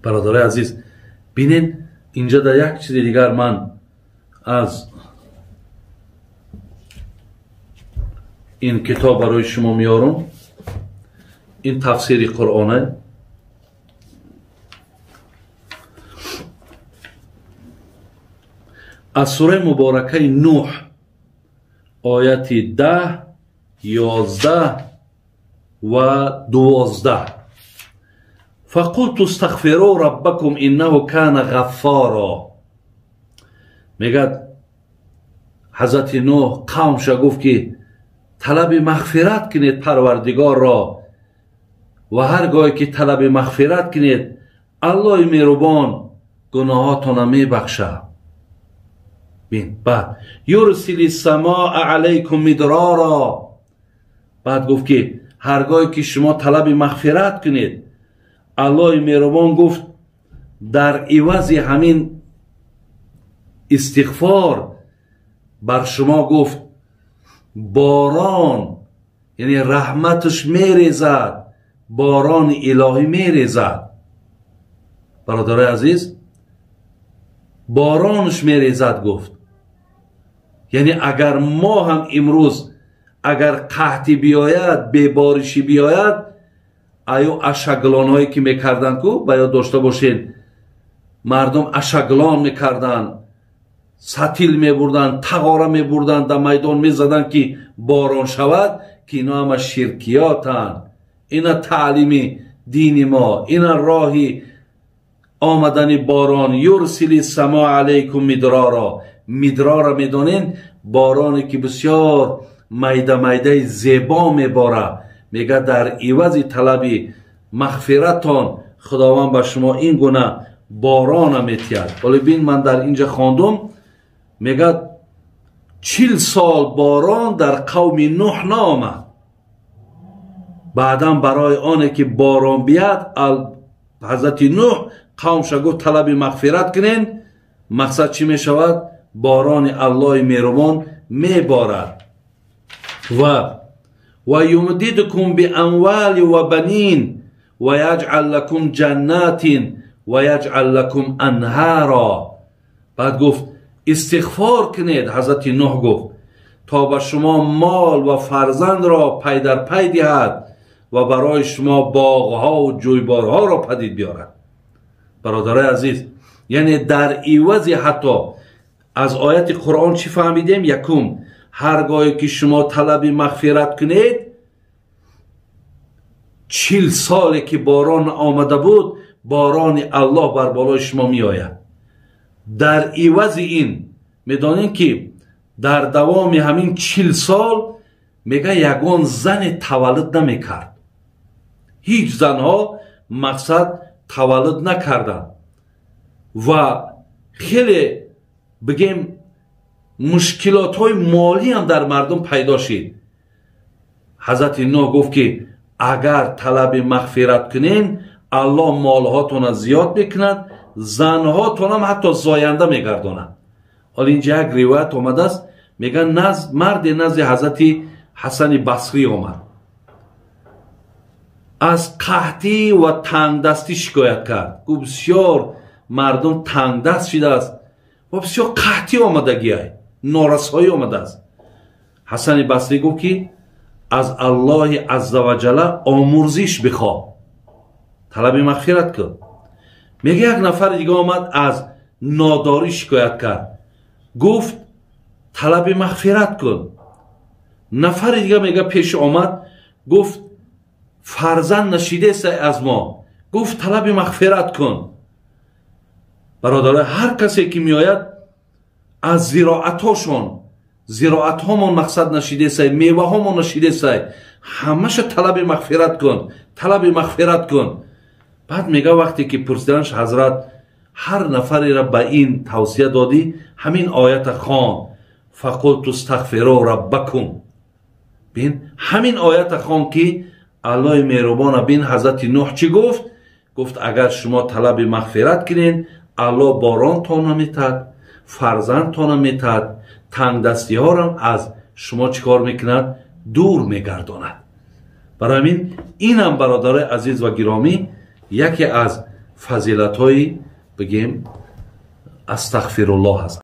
برادرای عزیز ببینید اینجا در یک چیز دیگر من از این کتاب برای شما میارم. این تفسیر قرآنه. از سوره مبارکه نوح آیت 10 11 و 12 فقلت استغفروا ربکم انه کان غفارا. میگه حضرت نوح قومش گفت که طلب مغفرت کنید پروردگار را و هرگاهی که طلب مغفرت کنید الله مهربان گناهاتون میبخشه. بین بعد یرسل السماء علیکم مدرارا. بعد گفت که هرگاهی که شما طلب مغفرت کنید الله مهربان گفت در عوض همین استغفار بر شما گفت باران، یعنی رحمتش میریزد، باران الهی میریزد. برادرای عزیز بارانش میریزد گفت، یعنی اگر ما هم امروز اگر قحطی بیاید، ببارشی بیاید، آیا اشکلان هایی که میکردن کو باید داشته باشین مردم اشکلان میکردن، سطیل میبردن، تغاره میبردن، در میدان میزدن که باران شود، که اینا همه شرکیاتن. اینا تعلیم دین ما، اینا راهی آمدن باران. یرسل السماء علیکم مدرارا. مدرارا میدونین بارانی که بسیار میده میده زیبا میباره. میگه در عوض طلب مغفرتان خداوند به شما این گونه باران میتید. ولی بین من در اینجا خواندم میگه 40 سال باران در قوم نوح نامد. بعدا برای آنه که باران بیاد حضرت نوح قومش گفت طلب مغفرت کنین. مقصد چی می شود؟ باران الله مهربان می بارد. و یمددکم باموال و بنین و یجعل لکم جنات و یجعل لکم انهارا. بعد گفت استغفار کنید. حضرت نوح گفت تا به شما مال و فرزند را پی در پی دهد و برای شما باغها و جویبارها را پدید بیارد. برادرای عزیز یعنی در عوض حتی از آیت قرآن چی فهمیدیم؟ یکم هرگاهی که شما طلب مغفرت کنید 40 سالی که باران آمده بود باران الله بر بالای شما می آید. در عوض این میدانین که در دوام همین 40 سال میگه یگان زن تولد نمی کرد. هیچ زنها مقصد تولد نکردن و خیلی بگیم مشکلات های مالی هم در مردم پیدا شد. حضرت نوح گفت که اگر طلب مغفرت کنین الله مالهاتون زیاد میکند، زنهاتون هم حتی زاینده میگرداند. حالا اینجا یک روایت آمده است میگن مرد نزد حضرت حسن بصری آمد، از قحطی و تنگدستی شکایت کرد. گفت بسیار مردم تنگدست شده است و بسیار قحطی آمدگی است، نارسایی آمده است. حسن بصری گفت که از الله عزوجل آمرزش بخواه، طلب مغفرت کن. میگه یک نفر دیگه آمد از ناداری شکایت کرد، گفت طلب مغفرت کن. نفر دیگه میگه پیش آمد گفت فرزند نشیده است از ما، گفت طلب مغفرت کن. برادر هر کسی که میآید از زراعتاشون، زراعت هامون مقصد نشیده است، میوه هامون نشیده است، همش طلب مغفرت کن، طلب مغفرت کن. بعد میگه وقتی که پرسیدنش حضرت هر نفری را به این توصیه دادی، همین آیت خوان فقلت استغفروا ربکم. بین همین آیت خوان که الله مهربان بین حضرت نوح چی گفت؟ گفت اگر شما طلب مغفرت کنین الله باران تان میتد، فرزند تان میتد، تنگ دستی ها را از شما چیکار میکند؟ دور میگرداند. برای این هم برادر عزیز و گرامی یکی از фазилатҳои бигем астағфируллоҳ ҳаст.